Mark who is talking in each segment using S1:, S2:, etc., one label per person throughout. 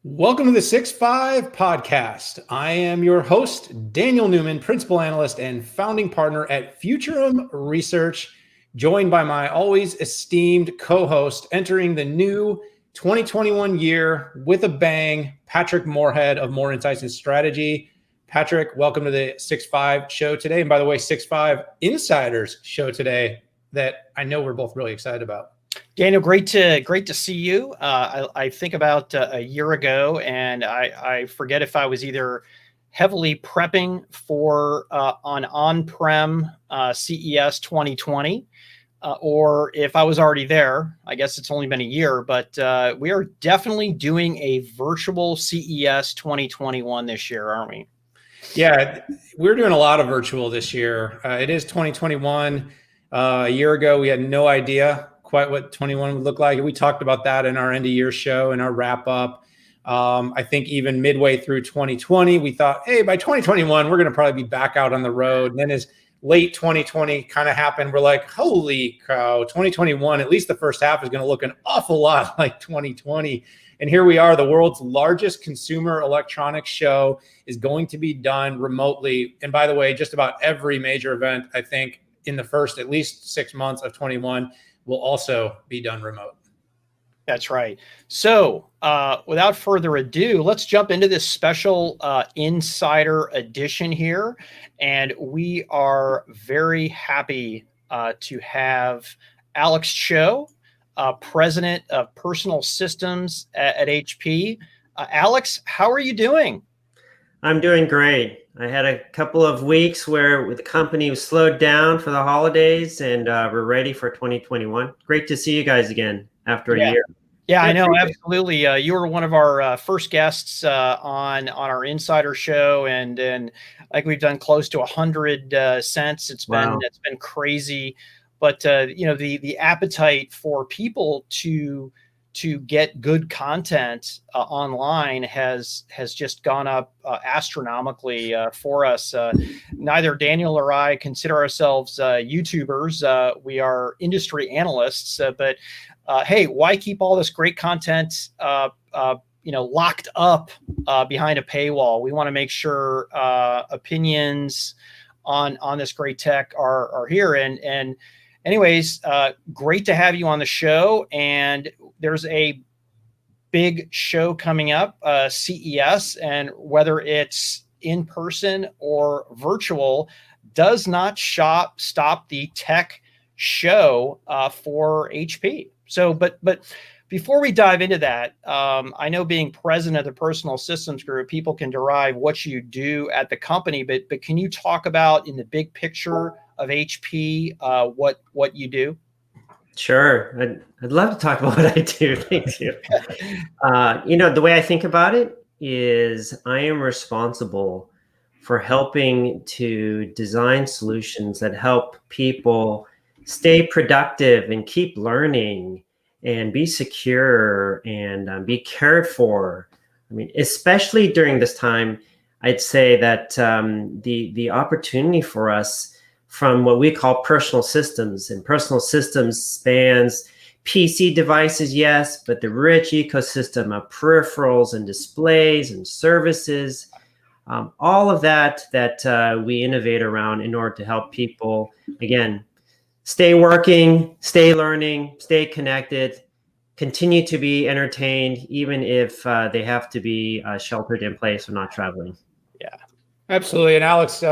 S1: Welcome to the 6-5 podcast. I am your host, Daniel Newman, principal analyst and founding partner at Futurum Research, joined by my always esteemed co-host entering the new 2021 year with a bang, Patrick Moorhead of Moor Insights Strategy. Patrick, welcome to the 6-5 show today. And by the way, 6-5 Insiders show today that I know we're both really excited about.
S2: Daniel, great to see you. I think about a year ago, and I forget if I was either heavily prepping for on-prem CES 2020, or if I was already there. I guess it's only been a year, but we are definitely doing a virtual CES 2021 this year, aren't we?
S1: Yeah, we're doing a lot of virtual this year. It is 2021. A year ago, we had no idea quite what 21 would look like. We talked about that in our end of year show and our wrap up. I think even midway through 2020, we thought, hey, by 2021, we're going to probably be back out on the road. And then as late 2020 kind of happened, we're like, holy cow, 2021, at least the first half is going to look an awful lot like 2020. And here we are, the world's largest consumer electronics show is going to be done remotely. And by the way, just about every major event, I think, in the first at least 6 months of 21 will also be done remote.
S2: That's right. So without further ado, let's jump into this special insider edition here. And we are very happy to have Alex Cho, president of personal systems at HP. Alex, how are you doing?
S3: I'm doing great. I had a couple of weeks where the company was slowed down for the holidays, and we're ready for 2021. Great to see you guys again after a year.
S2: Yeah, I know, absolutely. You were one of our first guests on our Insider show, and I think we've done close to 100 since. It's been crazy, but the appetite for people to get good content online has just gone up astronomically for us. Neither Daniel or I consider ourselves YouTubers. We are industry analysts, but hey, why keep all this great content locked up behind a paywall? We want to make sure opinions on this great tech are here. And anyways, great to have you on the show. And there's a big show coming up, CES, and whether it's in person or virtual, does not stop the tech show for HP. So, but before we dive into that, I know being president of the Personal Systems Group, people can derive what you do at the company, but can you talk about in the big picture of HP what you do?
S3: Sure. I'd love to talk about what I do. Thank you. The way I think about it is I am responsible for helping to design solutions that help people stay productive and keep learning and be secure and be cared for. I mean, especially during this time, I'd say that the opportunity for us from what we call personal systems, and personal systems spans PC devices, yes, but the rich ecosystem of peripherals and displays and services, all of that we innovate around in order to help people, again, stay working, stay learning, stay connected, continue to be entertained, even if they have to be sheltered in place or not traveling.
S1: Yeah, absolutely. And Alex,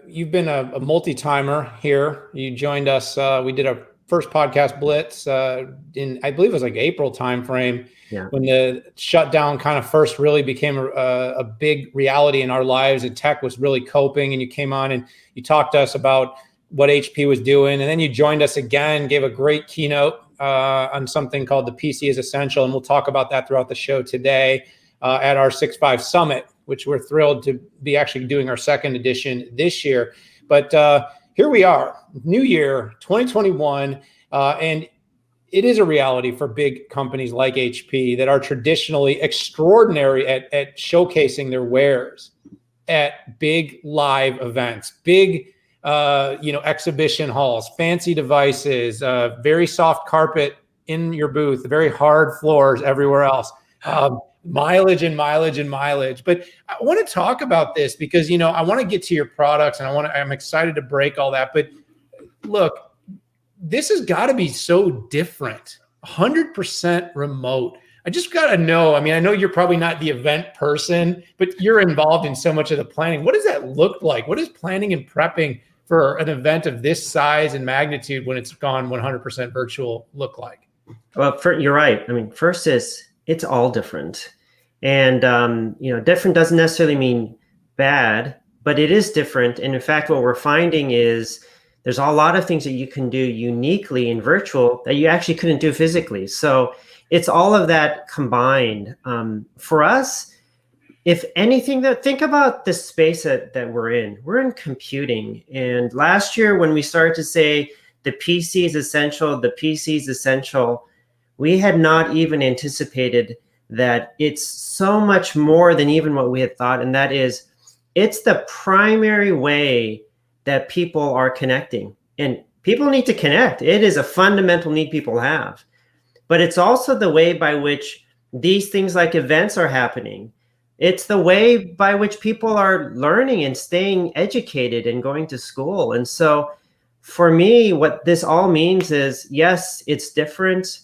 S1: you've been a multi-timer here. You joined us. We did our first podcast blitz in, I believe it was like April timeframe, when the shutdown kind of first really became a big reality in our lives, and tech was really coping. And you came on and you talked to us about what HP was doing. And then you joined us again, gave a great keynote on something called the PC is Essential. And we'll talk about that throughout the show today at our 6-5 Summit, which we're thrilled to be actually doing our second edition this year. But here we are, new year, 2021. And it is a reality for big companies like HP that are traditionally extraordinary at showcasing their wares at big live events, big exhibition halls, fancy devices, very soft carpet in your booth, very hard floors everywhere else. Mileage and mileage and mileage. But I want to talk about this because, I want to get to your products and I'm excited to break all that. But look, this has got to be so different. 100% remote. I just got to know. I mean, I know you're probably not the event person, but you're involved in so much of the planning. What does that look like? What is planning and prepping for an event of this size and magnitude when it's gone 100% virtual look like?
S3: Well, you're right. I mean, first it's all different. And, different doesn't necessarily mean bad, but it is different. And in fact, what we're finding is there's a lot of things that you can do uniquely in virtual that you actually couldn't do physically. So it's all of that combined. For us, if anything, think about the space that we're in. We're in computing. And last year, when we started to say the PC is essential, we had not even anticipated that it's so much more than even what we had thought. And that is, it's the primary way that people are connecting. And people need to connect. It is a fundamental need people have. But it's also the way by which these things like events are happening. It's the way by which people are learning and staying educated and going to school. And so for me, what this all means is, yes, it's different.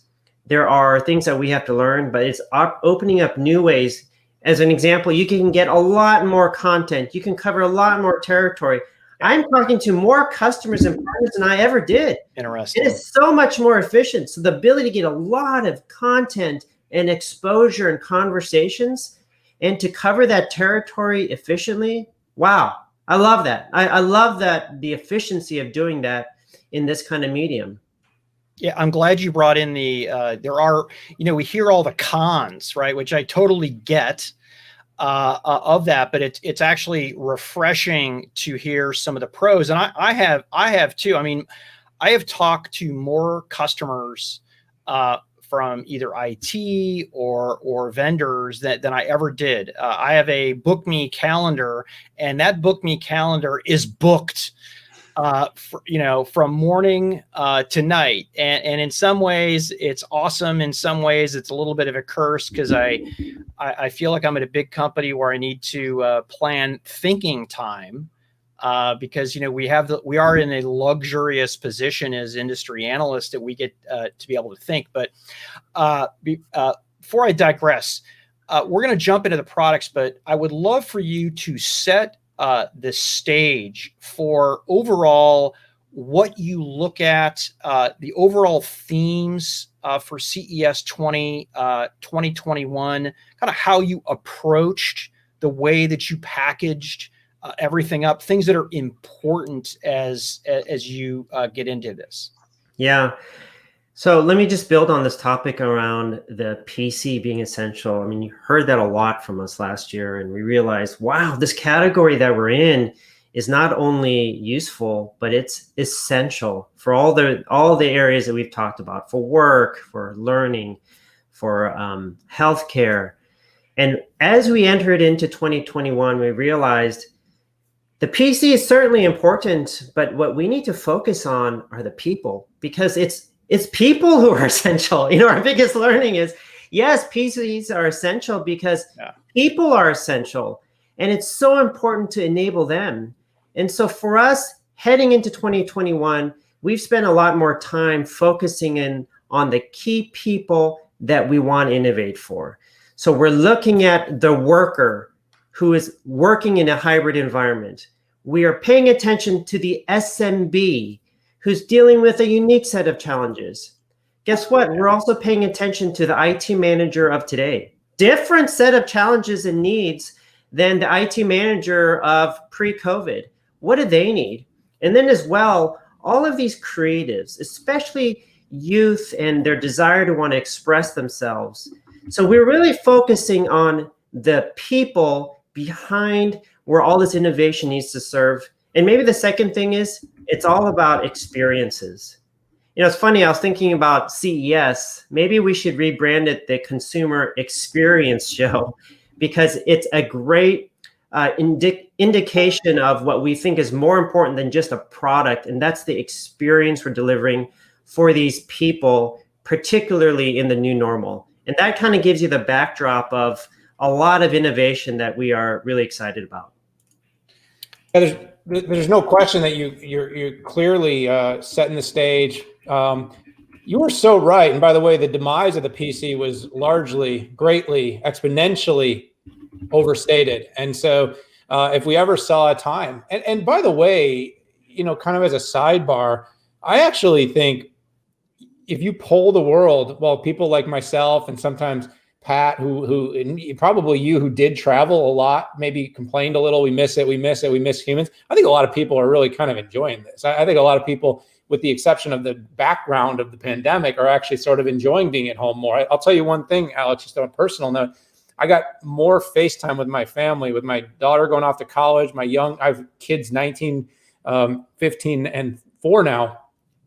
S3: There are things that we have to learn, but it's opening up new ways. As an example, you can get a lot more content. You can cover a lot more territory. I'm talking to more customers and partners than I ever did.
S2: Interesting.
S3: It is so much more efficient. So the ability to get a lot of content and exposure and conversations and to cover that territory efficiently. Wow. I love that. I love that, the efficiency of doing that in this kind of medium.
S2: Yeah, I'm glad you brought in there are, we hear all the cons, right? Which I totally get of that, but it's actually refreshing to hear some of the pros. And I have too. I mean, I have talked to more customers from either IT or vendors than I ever did. I have a Book Me calendar, and that Book Me calendar is booked from morning to night. And in some ways it's awesome. In some ways it's a little bit of a curse because I feel like I'm at a big company where I need to plan thinking time because, we are in a luxurious position as industry analysts that we get to be able to think. But before I digress, we're going to jump into the products, but I would love for you to set the stage for overall what you look at, the overall themes for CES 2021, kind of how you approached the way that you packaged everything up, things that are important as you get into this.
S3: Yeah. So let me just build on this topic around the PC being essential. I mean, you heard that a lot from us last year, and we realized, wow, this category that we're in is not only useful, but it's essential for all the areas that we've talked about, for work, for learning, for healthcare. And as we entered into 2021, we realized the PC is certainly important, but what we need to focus on are the people, because it's people who are essential. Our biggest learning is, yes, PCs are essential because people are essential, and it's so important to enable them. And so for us, heading into 2021, we've spent a lot more time focusing in on the key people that we want to innovate for. So we're looking at the worker who is working in a hybrid environment. We are paying attention to the SMB who's dealing with a unique set of challenges. Guess what? We're also paying attention to the IT manager of today. Different set of challenges and needs than the IT manager of pre-COVID. What do they need? And then as well, all of these creatives, especially youth and their desire to want to express themselves. So we're really focusing on the people behind where all this innovation needs to serve. And maybe the second thing is, it's all about experiences. It's funny, I was thinking about CES. Maybe we should rebrand it the Consumer Experience Show, because it's a great indication of what we think is more important than just a product, and that's the experience we're delivering for these people, particularly in the new normal. And that kind of gives you the backdrop of a lot of innovation that we are really excited about.
S1: Yeah, there's no question that you're clearly setting the stage. You were so right. And by the way, the demise of the PC was largely, greatly, exponentially overstated. And so if we ever saw a time, and by the way, kind of as a sidebar, I actually think if you poll the world, well, people like myself and sometimes Pat, who and probably you, who did travel a lot, maybe complained a little. We miss it. We miss it. We miss humans. I think a lot of people are really kind of enjoying this. I think a lot of people, with the exception of the background of the pandemic, are actually sort of enjoying being at home more. I'll tell you one thing, Alex, just on a personal note. I got more FaceTime with my family, with my daughter going off to college. I have kids 19, 15, and 4 now.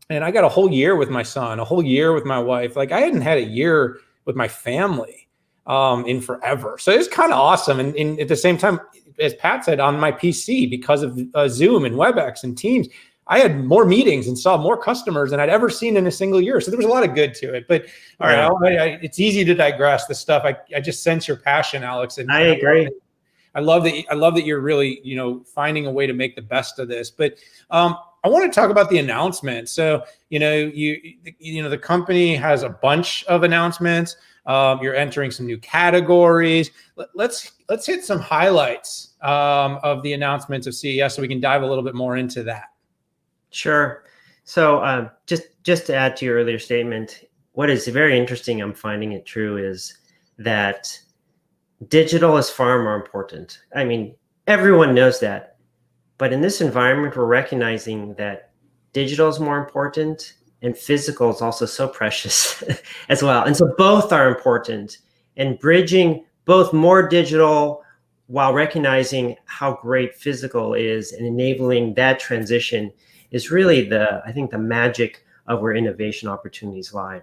S1: And I got a whole year with my son, a whole year with my wife. Like, I hadn't had a year with my family in forever. So it's kind of awesome. And at the same time, as Pat said, on my PC, because of Zoom and WebEx and Teams, I had more meetings and saw more customers than I'd ever seen in a single year. So there was a lot of good to it. But all right, it's easy to digress this stuff. I just sense your passion, Alex. And
S3: I agree.
S1: I love that you're really, finding a way to make the best of this. But I want to talk about the announcement. So, the company has a bunch of announcements. You're entering some new categories. Let's hit some highlights of the announcements of CES so we can dive a little bit more into that.
S3: Sure. So just to add to your earlier statement, what is very interesting, I'm finding it true, is that digital is far more important. I mean, everyone knows that. But in this environment, we're recognizing that digital is more important and physical is also so precious as well. And so both are important, and bridging both more digital while recognizing how great physical is and enabling that transition is really I think the magic of where innovation opportunities lie.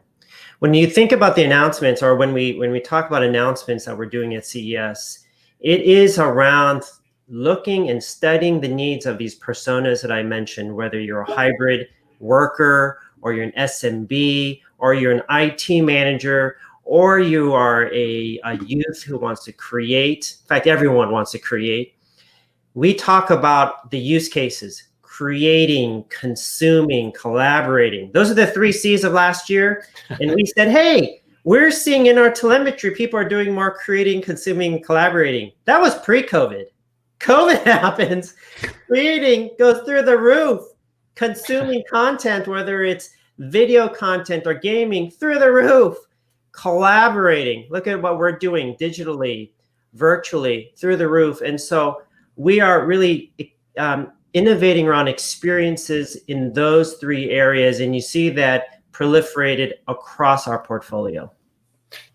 S3: When you think about the announcements, or when we talk about announcements that we're doing at CES, it is around looking and studying the needs of these personas that I mentioned, whether you're a hybrid worker, or you're an SMB, or you're an IT manager, or you are a youth who wants to create. In fact, everyone wants to create. We talk about the use cases: creating, consuming, collaborating. Those are the 3 C's of last year. And we said, hey, we're seeing in our telemetry, people are doing more creating, consuming, collaborating. That was pre-COVID. COVID happens, creating goes through the roof, consuming content, whether it's video content or gaming, through the roof, collaborating. Look at what we're doing digitally, virtually, through the roof. And so we are really innovating around experiences in those 3 areas. And you see that proliferated across our portfolio.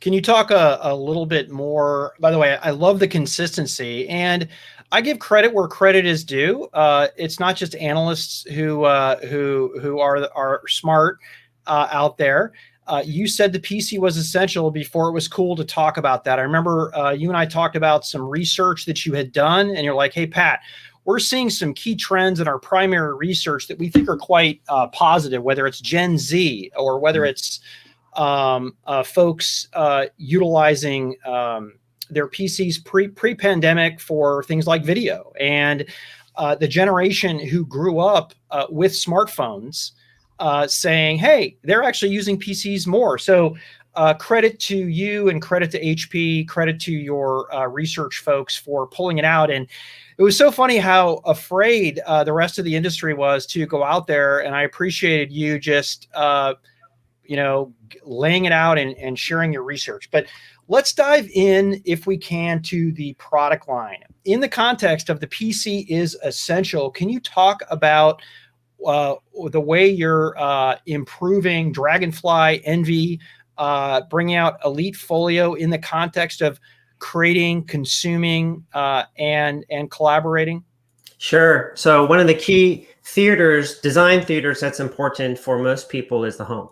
S2: Can you talk a little bit more? By the way, I love the consistency, and I give credit where credit is due. It's not just analysts who are smart out there. You said the PC was essential before it was cool to talk about that. I remember you and I talked about some research that you had done, and you're like, hey, Pat, we're seeing some key trends in our primary research that we think are quite positive, whether it's Gen Z or whether it's folks utilizing their PCs pre-pandemic for things like video, and the generation who grew up with smartphones saying, hey, they're actually using PCs more. So credit to you, and credit to HP, credit to your research folks for pulling it out. And it was so funny how afraid the rest of the industry was to go out there. And I appreciated you just laying it out and sharing your research. But let's dive in, if we can, to the product line. In the context of the PC is essential, can you talk about the way you're improving Dragonfly, Envy, bringing out Elite Folio in the context of creating, consuming, and collaborating?
S3: Sure. So one of the key design theaters that's important for most people is the home.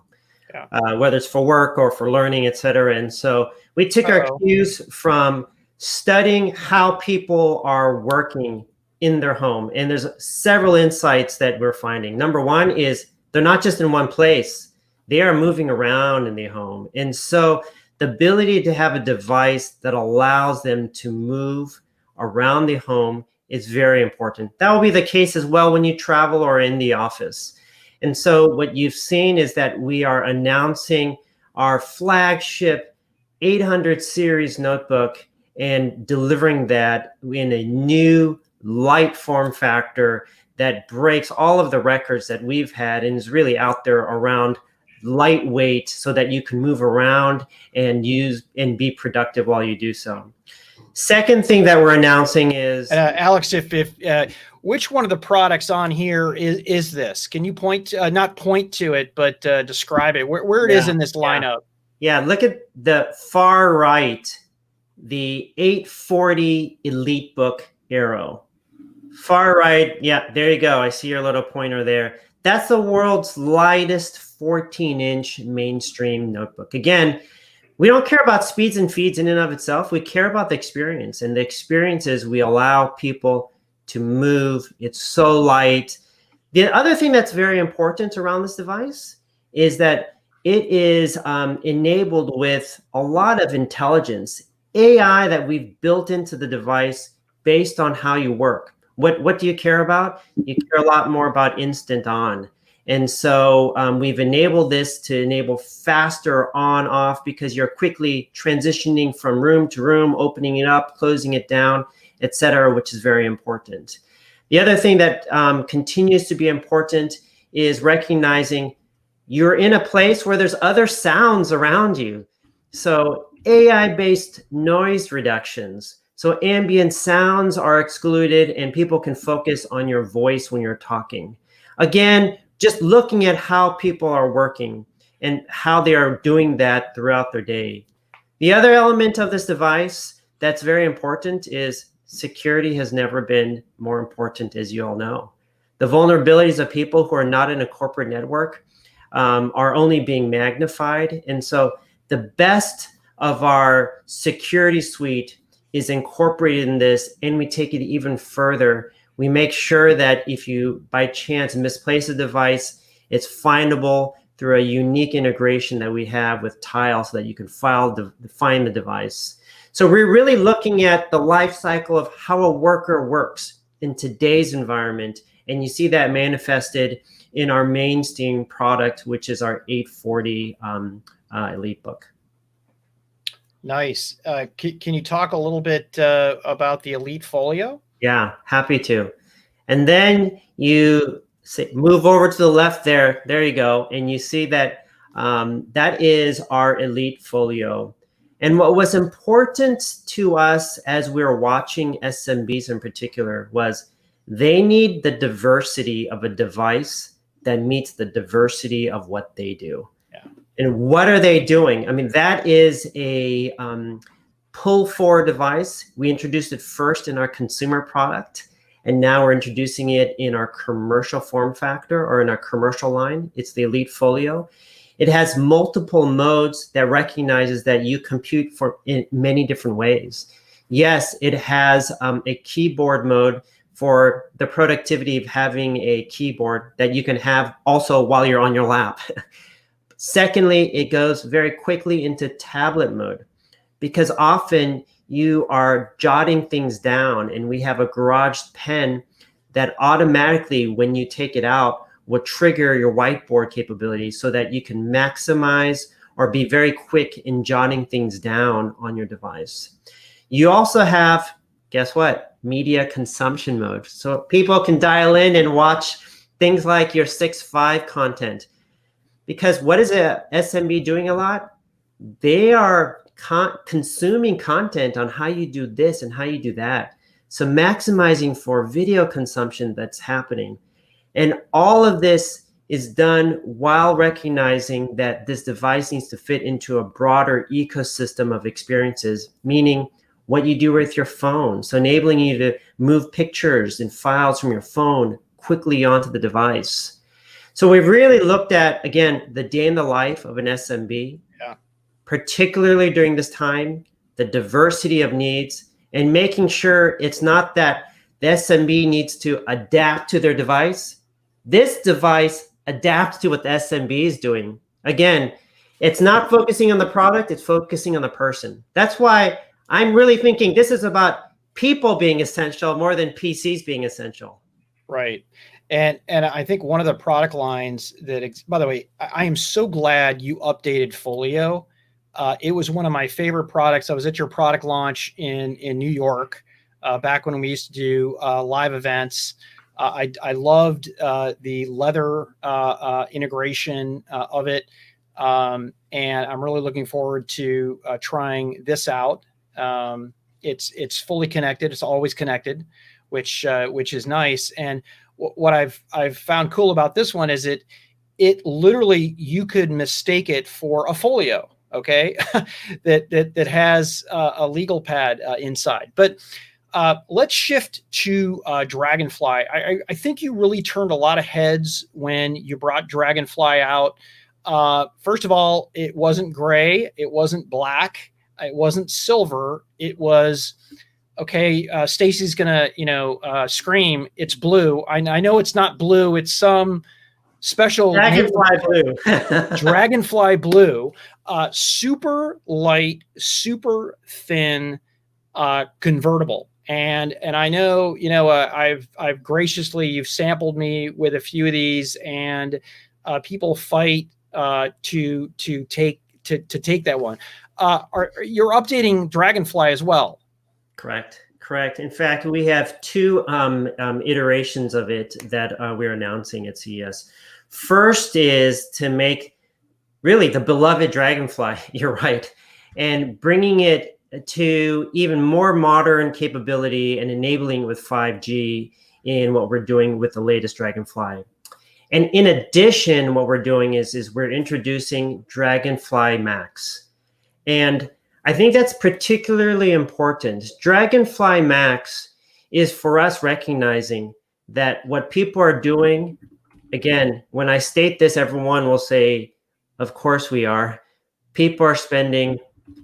S3: Yeah. Whether it's for work or for learning, et cetera. And so we took our cues from studying how people are working in their home. And there's several insights that we're finding. Number one is they're not just in one place. They are moving around in the home. And so the ability to have a device that allows them to move around the home is very important. That will be the case as well when you travel or in the office. And so what you've seen is that we are announcing our flagship 800 series notebook and delivering that in a new light form factor that breaks all of the records that we've had and is really out there around lightweight so that you can move around and use and be productive while you do so. Second thing that we're announcing is
S2: Alex, if which one of the products on here is this? Can you point not point to it, but describe it where it is in this lineup?
S3: Yeah, look at the far right, the 840 Elite Book Aero. Far right, yeah, there you go. I see your little pointer there. That's the world's lightest 14-inch mainstream notebook. Again, we don't care about speeds and feeds in and of itself. We care about the experience. And the experience is we allow people to move. It's so light. The other thing that's very important around this device is that it is enabled with a lot of intelligence, AI that we've built into the device based on how you work. What do you care about? You care a lot more about instant on. And so we've enabled this to enable faster on off because you're quickly transitioning from room to room, opening it up, closing it down, et cetera, which is very important. The other thing that continues to be important is recognizing you're in a place where there's other sounds around you. So AI-based noise reductions. So ambient sounds are excluded and people can focus on your voice when you're talking. Again, just looking at how people are working and how they are doing that throughout their day. The other element of this device that's very important is security has never been more important, as you all know. The vulnerabilities of people who are not in a corporate network are only being magnified. And so the best of our security suite is incorporated in this, and we take it even further. We make sure that if you, by chance, misplace a device, it's findable through a unique integration that we have with Tile so that you can find the device. So we're really looking at the life cycle of how a worker works in today's environment, and you see that manifested in our mainstream product, which is our 840 Elite Book.
S2: Nice. Can you talk a little bit about the Elite Folio?
S3: Yeah, happy to. And then you move over to the left there. There you go. And you see that that is our Elite Folio. And what was important to us as we were watching SMBs in particular was they need the diversity of a device that meets the diversity of what they do. Yeah. And what are they doing? I mean, that is a pull-forward device. We introduced it first in our consumer product, and now we're introducing it in our commercial form factor or in our commercial line. It's the Elite Folio. It has multiple modes that recognizes that you compute in many different ways. Yes, it has a keyboard mode for the productivity of having a keyboard that you can have also while you're on your lap. Secondly, it goes very quickly into tablet mode because often you are jotting things down, and we have a garage pen that automatically, when you take it out, will trigger your whiteboard capability so that you can maximize or be very quick in jotting things down on your device. You also have, guess what? Media consumption mode. So people can dial in and watch things like your 6.5 content. Because what is a SMB doing a lot? They are consuming content on how you do this and how you do that. So maximizing for video consumption that's happening. And all of this is done while recognizing that this device needs to fit into a broader ecosystem of experiences, meaning what you do with your phone. So enabling you to move pictures and files from your phone quickly onto the device. So we've really looked at, again, the day in the life of an SMB, particularly during this time, the diversity of needs, and making sure it's not that the SMB needs to adapt to their device. This device adapts to what the SMB is doing. Again, It's not focusing on the product, it's focusing on the person. That's why I'm really thinking this is about people being essential more than PCs being essential.
S2: Right. And I think one of the product lines that, by the way, I am so glad you updated Folio. It was one of my favorite products. I was at your product launch in New York back when we used to do live events. I loved the leather integration of it. And I'm really looking forward to trying this out. It's fully connected. It's always connected, which is nice. And what I've found cool about this one is it literally, you could mistake it for a folio. Okay. that has a legal pad inside, but let's shift to Dragonfly. I think you really turned a lot of heads when you brought Dragonfly out. First of all, it wasn't gray. It wasn't black. It wasn't silver. It was, okay, Stacy's gonna, scream, it's blue. I know it's not blue. It's some special
S3: Dragonfly blue.
S2: Dragonfly blue, super light, super thin, convertible. And I know, I've graciously, you've sampled me with a few of these, and people fight to take that one. You're updating Dragonfly as well.
S3: Correct. In fact, we have two iterations of it that we're announcing at CES. First is to make really the beloved Dragonfly, you're right, and bringing it to even more modern capability and enabling with 5G in what we're doing with the latest Dragonfly. And in addition, what we're doing is we're introducing Dragonfly Max. And I think that's particularly important. Dragonfly Max is for us recognizing that what people are doing, again, when I state this, everyone will say, of course we are. People are spending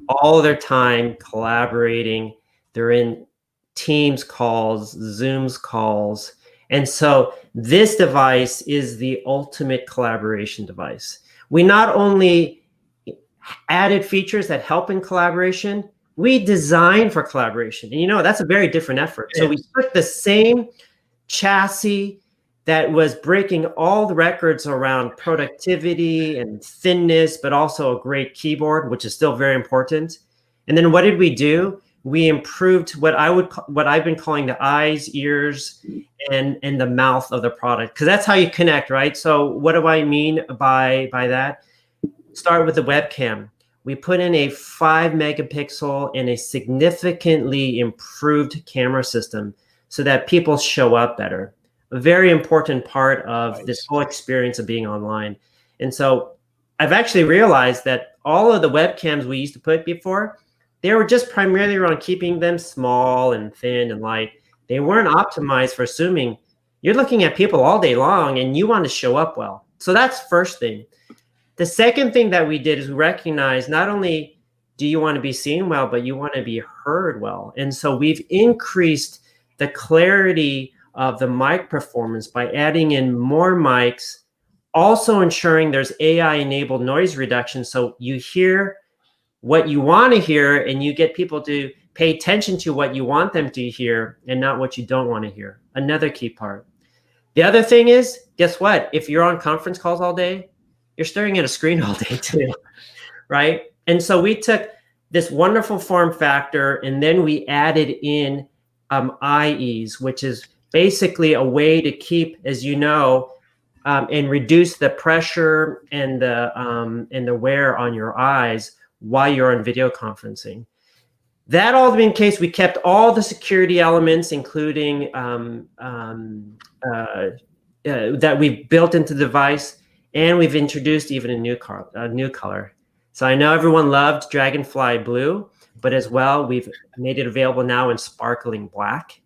S3: all their time collaborating. They're in Teams calls, Zooms calls. And so this device is the ultimate collaboration device. We not only added features that help in collaboration, we design for collaboration. And that's a very different effort. So we took the same chassis that was breaking all the records around productivity and thinness, but also a great keyboard, which is still very important. And then what did we do? We improved what I've been calling the eyes, ears, and the mouth of the product, because that's how you connect, right? So what do I mean by that? Start with the webcam. We put in a 5 megapixel and a significantly improved camera system so that people show up better. A very important part of this whole experience of being online. And so I've actually realized that all of the webcams we used to put before, they were just primarily around keeping them small and thin and light. They weren't optimized for Zooming. You're looking at people all day long and you want to show up well. So that's first thing. The second thing that we did is we recognized not only do you want to be seen well, but you want to be heard well. And so we've increased the clarity of the mic performance by adding in more mics, also ensuring there's AI-enabled noise reduction. So you hear what you want to hear and you get people to pay attention to what you want them to hear and not what you don't want to hear. Another key part. The other thing is, guess what? If you're on conference calls all day, you're staring at a screen all day too, right? And so we took this wonderful form factor and then we added in eye ease, which is basically a way to keep, as you know, and reduce the pressure and the wear on your eyes while you're on video conferencing. That all being the case, we kept all the security elements, including that we've built into the device. And we've introduced even a new color. So I know everyone loved Dragonfly Blue, but as well, we've made it available now in sparkling black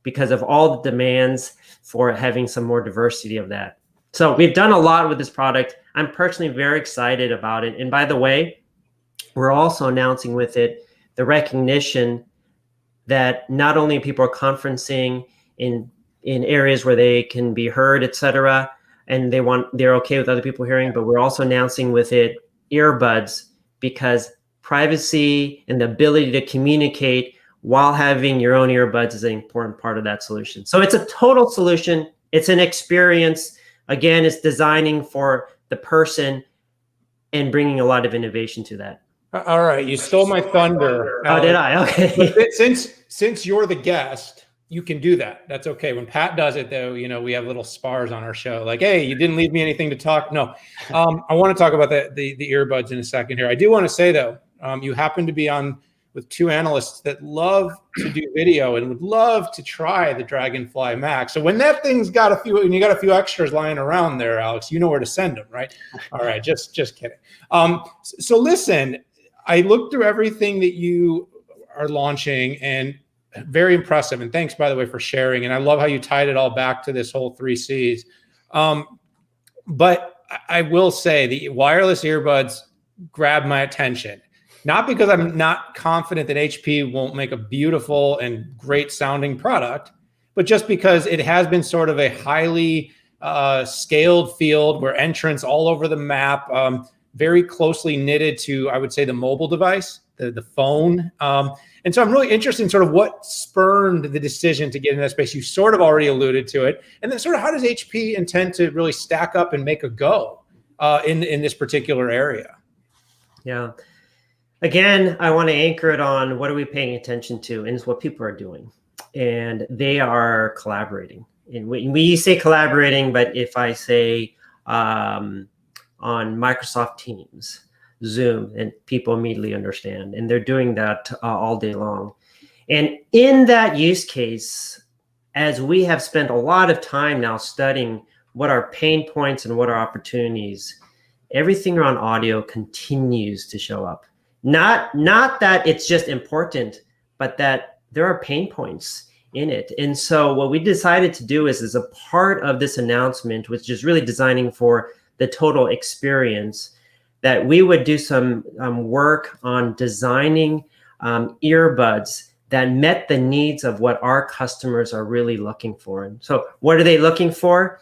S3: because of all the demands for having some more diversity of that. So we've done a lot with this product. I'm personally very excited about it. And by the way, we're also announcing with it the recognition that not only people are conferencing in areas where they can be heard, et cetera, and they're okay with other people hearing, but we're also announcing with it earbuds because privacy and the ability to communicate while having your own earbuds is an important part of that solution. So it's a total solution. It's an experience. Again, it's designing for the person and bringing a lot of innovation to that.
S1: All right, you stole my thunder.
S3: Oh, did I? Okay.
S1: But since you're the guest, you can do that. That's okay. When Pat does it, though, we have little spars on our show. Like, hey, you didn't leave me anything to talk. No, I want to talk about the earbuds in a second here. I do want to say though, you happen to be on with two analysts that love to do video and would love to try the Dragonfly Max. So when that thing's got when you got a few extras lying around there, Alex, you know where to send them, right? All right, just kidding. So listen, I looked through everything that you are launching and very impressive. And thanks, by the way, for sharing. And I love how you tied it all back to this whole 3 C's. But I will say the wireless earbuds grabbed my attention. Not because I'm not confident that HP won't make a beautiful and great sounding product, but just because it has been sort of a highly scaled field where entrants all over the map, very closely knitted to, I would say, the mobile device, the phone. And so I'm really interested in sort of what spurred the decision to get in that space. You sort of already alluded to it. And then sort of how does HP intend to really stack up and make a go in this particular area?
S3: Yeah. Again, I want to anchor it on what are we paying attention to, and it's what people are doing. And they are collaborating. And we say collaborating, but if I say on Microsoft Teams, Zoom, and people immediately understand. And they're doing that all day long. And in that use case, as we have spent a lot of time now studying what are pain points and what are opportunities, everything around audio continues to show up. Not that it's just important, but that there are pain points in it. And so what we decided to do is as a part of this announcement, which is really designing for the total experience, that we would do some work on designing earbuds that met the needs of what our customers are really looking for. And so what are they looking for?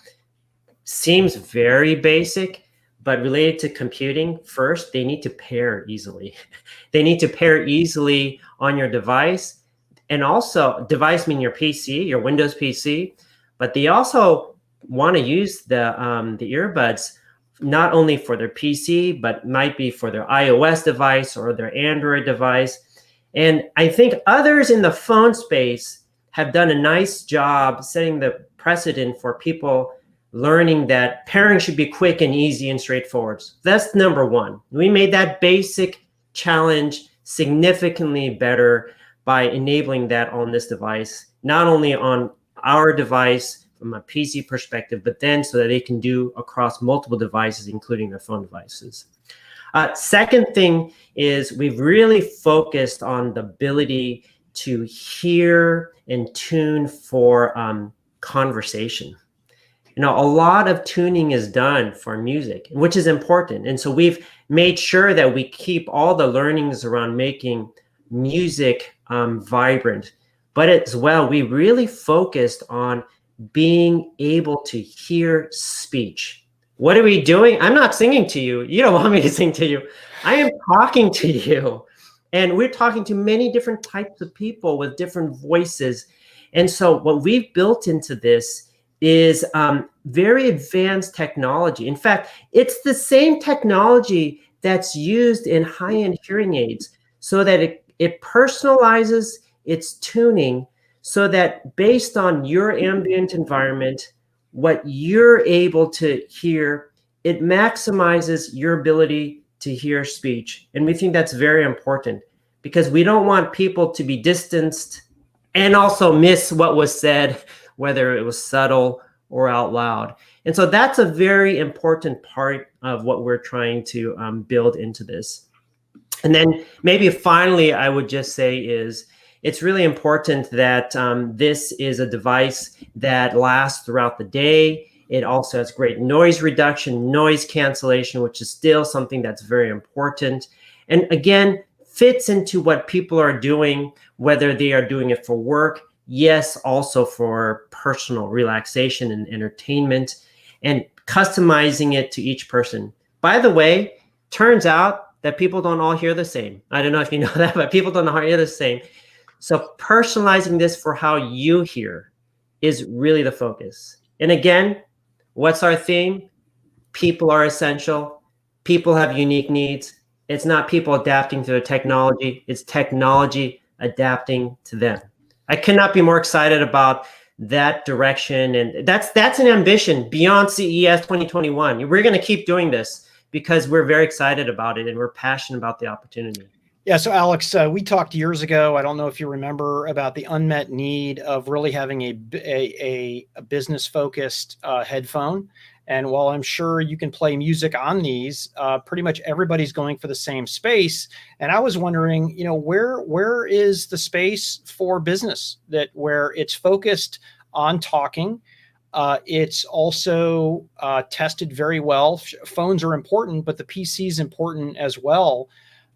S3: Seems very basic, but related to computing. First, they need to pair easily. They need to pair easily on your device. And also, device meaning your PC, your Windows PC, but they also want to use the earbuds not only for their PC, but might be for their iOS device or their Android device. And I think others in the phone space have done a nice job setting the precedent for people learning that pairing should be quick and easy and straightforward. That's number one. We made that basic challenge significantly better by enabling that on this device, not only on our device from a PC perspective, but then so that they can do across multiple devices, including their phone devices. Second thing is we've really focused on the ability to hear and tune for conversation. A lot of tuning is done for music, which is important. And so we've made sure that we keep all the learnings around making music vibrant, but as well, we really focused on being able to hear speech. What are we doing? I'm not singing to you. You don't want me to sing to you. I am talking to you. And we're talking to many different types of people with different voices. And so what we've built into this is very advanced technology. In fact, it's the same technology that's used in high-end hearing aids so that it personalizes its tuning so that based on your ambient environment, what you're able to hear, it maximizes your ability to hear speech. And we think that's very important because we don't want people to be distanced and also miss what was said, whether it was subtle or out loud. And so that's a very important part of what we're trying to build into this. And then maybe finally, I would just say is it's really important that this is a device that lasts throughout the day. It also has great noise reduction, noise cancellation, which is still something that's very important. And again, fits into what people are doing, whether they are doing it for work, yes, also for personal relaxation and entertainment, and customizing it to each person. By the way, Turns out that people don't all hear the same. I don't know if you know that, but people don't all hear the same. So personalizing this for how you hear is really the focus. And again, what's our theme? People are essential. People have unique needs. It's not people adapting to the technology. It's technology adapting to them. I cannot be more excited about that direction. And that's an ambition beyond CES 2021. We're going to keep doing this because we're very excited about it and we're passionate about the opportunity.
S2: Yeah. So Alex, we talked years ago, I don't know if you remember, about the unmet need of really having a business focused headphone. And while I'm sure you can play music on these, pretty much everybody's going for the same space. And I was wondering, where is the space for business where it's focused on talking? It's also tested very well. Phones are important, but the PC is important as well.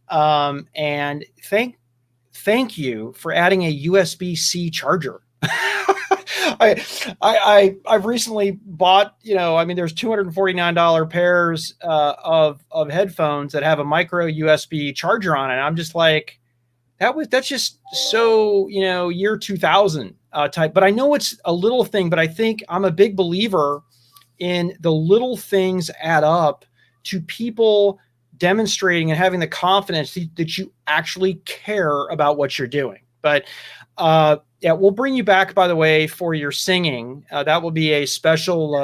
S2: And thank you for adding a USB-C charger. I've recently bought, there's $249 pairs of headphones that have a micro USB charger on it. I'm just like, that's just so, year 2000 type. But I know it's a little thing, but I think I'm a big believer in the little things add up to people demonstrating and having the confidence that you actually care about what you're doing. But yeah, we'll bring you back, by the way, for your singing. That will be a special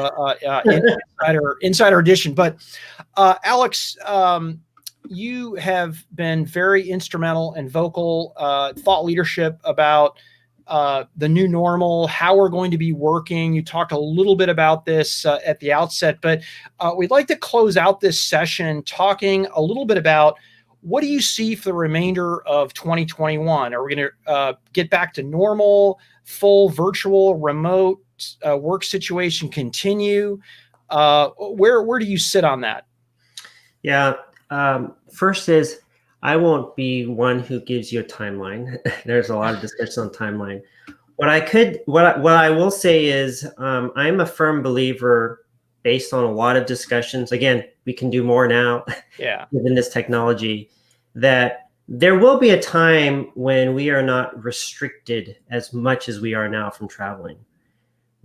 S2: insider edition. But Alex, you have been very instrumental and vocal thought leadership about the new normal, how we're going to be working. You talked a little bit about this at the outset, but we'd like to close out this session talking a little bit about what do you see for the remainder of 2021? Are we going to get back to normal, full virtual, remote work situation continue? Where do you sit on that?
S3: Yeah. First is, I won't be one who gives you a timeline. There's a lot of discussion on timeline. What I will say is, I'm a firm believer, based on a lot of discussions. Again, we can do more now.
S2: Yeah.
S3: Within this technology, that there will be a time when we are not restricted as much as we are now from traveling.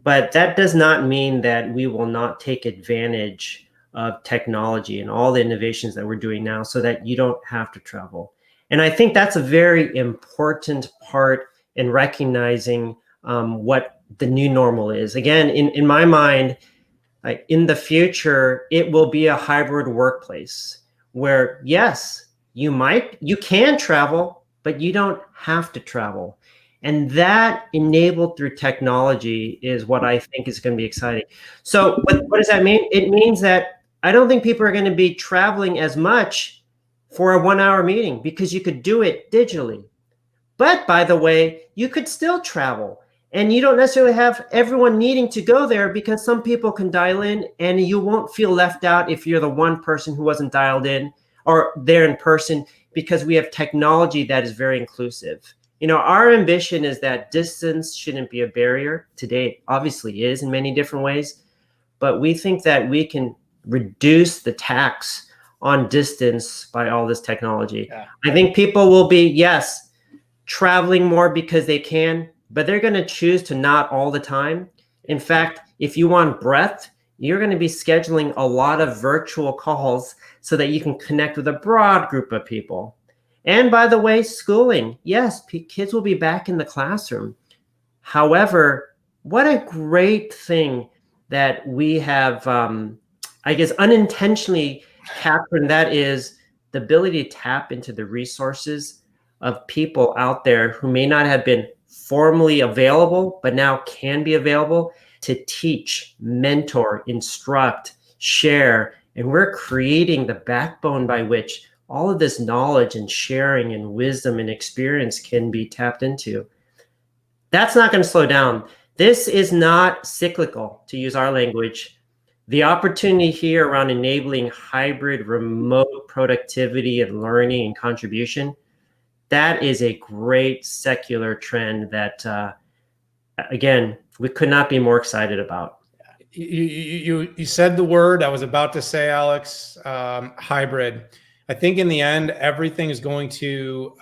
S3: But that does not mean that we will not take advantage of technology and all the innovations that we're doing now so that you don't have to travel. And I think that's a very important part in recognizing what the new normal is. Again, in my mind, in the future, it will be a hybrid workplace where, yes, you can travel, but you don't have to travel. And that enabled through technology is what I think is going to be exciting. So what does that mean? It means that I don't think people are going to be traveling as much for a 1-hour meeting because you could do it digitally. But by the way, you could still travel. And you don't necessarily have everyone needing to go there because some people can dial in and you won't feel left out if you're the one person who wasn't dialed in or there in person, because we have technology that is very inclusive. Our ambition is that distance shouldn't be a barrier. Today, it obviously is in many different ways, but we think that we can reduce the tax on distance by all this technology. Yeah. I think people will be, yes, traveling more because they can, but they're going to choose to not all the time. In fact, if you want breadth, you're going to be scheduling a lot of virtual calls so that you can connect with a broad group of people. And by the way, schooling, yes, kids will be back in the classroom. However, what a great thing that we have, I guess, unintentionally captured, and that is the ability to tap into the resources of people out there who may not have been formally available, but now can be available to teach, mentor, instruct, share. And we're creating the backbone by which all of this knowledge and sharing and wisdom and experience can be tapped into. That's not going to slow down. This is not cyclical, to use our language. The opportunity here around enabling hybrid remote productivity and learning and contribution, that is a great secular trend that, again, we could not be more excited about.
S1: You said the word I was about to say, Alex, hybrid. I think in the end, everything is going to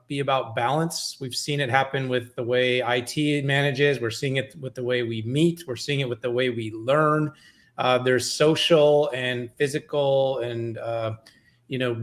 S1: be about balance. We've seen it happen with the way IT manages. We're seeing it with the way we meet. We're seeing it with the way we learn. There's social and physical and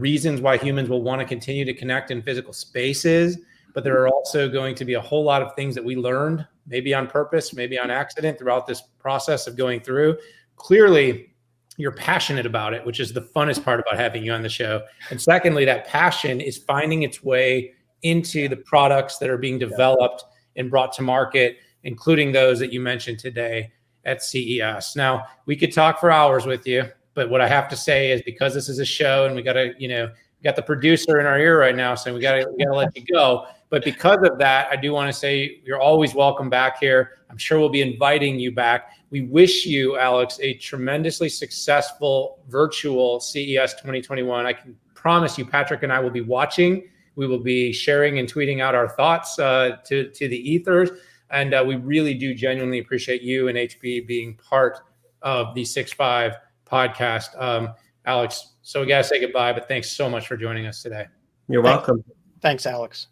S1: reasons why humans will want to continue to connect in physical spaces. But there are also going to be a whole lot of things that we learned, maybe on purpose, maybe on accident, throughout this process of going through. Clearly, you're passionate about it, which is the funnest part about having you on the show. And secondly, that passion is finding its way into the products that are being developed and brought to market, including those that you mentioned today at CES. Now, we could talk for hours with you, but what I have to say is, because this is a show and we got to, we got the producer in our ear right now, so we got to let you go. But because of that, I do want to say you're always welcome back here. I'm sure we'll be inviting you back. We wish you, Alex, a tremendously successful virtual CES 2021. I can promise you, Patrick and I will be watching. We will be sharing and tweeting out our thoughts to the ethers. And we really do genuinely appreciate you and HB being part of the 6-5 podcast. Alex, so we got to say goodbye, but thanks so much for joining us today.
S3: You're welcome.
S2: Thanks, Alex.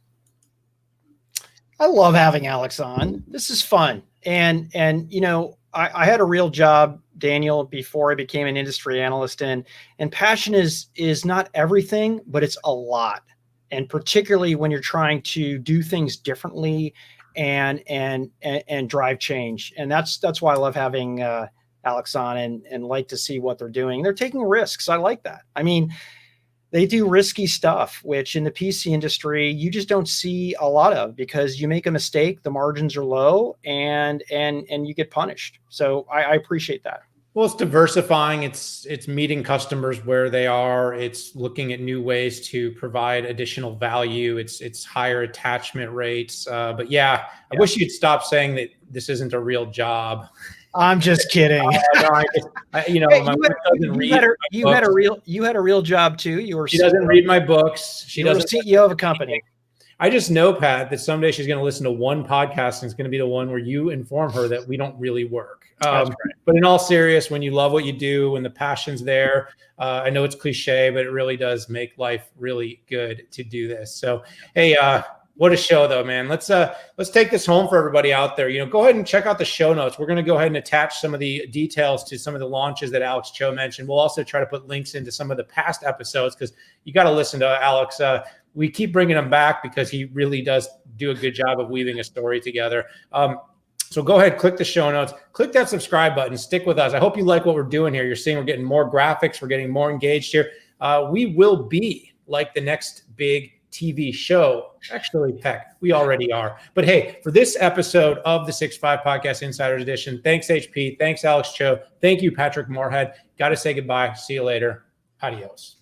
S2: I love having Alex on. This is fun. And I had a real job, Daniel, before I became an industry analyst, and passion is not everything, but it's a lot. And particularly when you're trying to do things differently and drive change. And that's why I love having Alex on and like to see what they're doing. They're taking risks. I like that. I mean, they do risky stuff, which in the PC industry, you just don't see a lot of, because you make a mistake, the margins are low, and you get punished. So I appreciate that.
S1: Well, it's diversifying. It's meeting customers where they are. It's looking at new ways to provide additional value. It's higher attachment rates. But yeah, I wish you'd stop saying that this isn't a real job.
S2: I'm just kidding.
S1: You
S2: had a real job too.
S1: She doesn't read my books. She doesn't.
S2: CEO of a company.
S1: I just know, Pat, that someday she's going to listen to one podcast, and it's going to be the one where you inform her that we don't really work.
S2: That's right.
S1: But in all seriousness, when you love what you do, when the passion's there, I know it's cliche, but it really does make life really good to do this. So, hey, what a show, though, man. Let's take this home for everybody out there. Go ahead and check out the show notes. We're going to go ahead and attach some of the details to some of the launches that Alex Cho mentioned. We'll also try to put links into some of the past episodes, because you got to listen to Alex. We keep bringing him back because he really does do a good job of weaving a story together. So go ahead, click the show notes, click that subscribe button, stick with us. I hope you like what we're doing here. You're seeing we're getting more graphics. We're getting more engaged here. We will be like the next big TV show. Actually, heck, we already are. But hey, for this episode of the 6-5 Podcast Insiders Edition, thanks, HP. Thanks, Alex Cho. Thank you, Patrick Moorhead. Got to say goodbye. See you later. Adios.